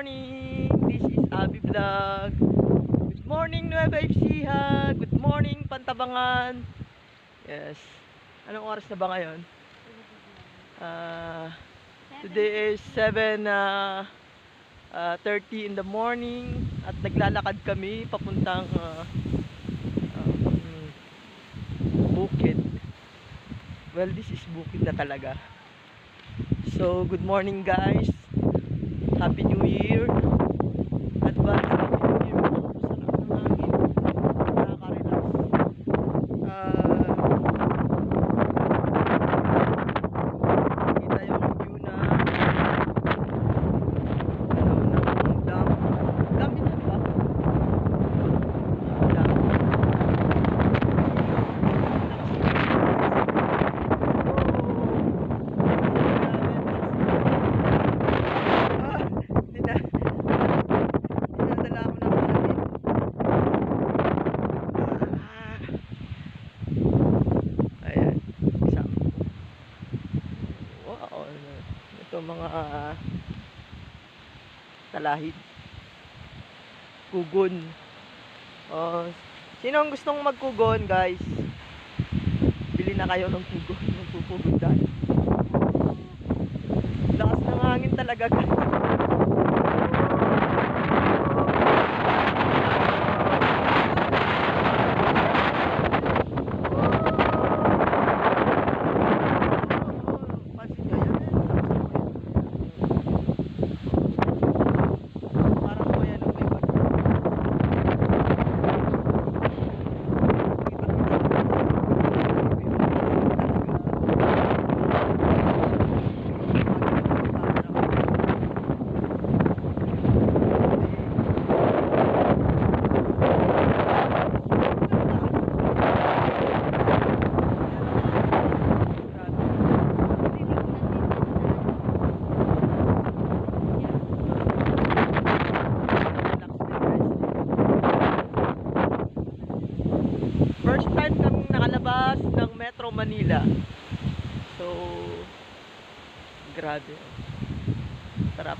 morning! This is Abbi Vlog. Good morning Nueva Ecija. Good morning Pantabangan. Yes. Anong oras na ba ngayon? Today is 7:30 in the morning at naglalakad kami papuntang bukid. Well, this is bukid na talaga. So, good morning guys. Happy New Year. Advance Happy New Year. Sarap ng hangin. Nakaka-relax. Kita yung view na ng dam. Dam yun ba? Dam. Ito mga talahid, kugon. Sino ang gustong magkugon guys? Bili na kayo ng kugon, magpupugon tayo. Lakas ng hangin talaga guys. First time kaming nakalabas ng Metro Manila. So, grabe. Sarap.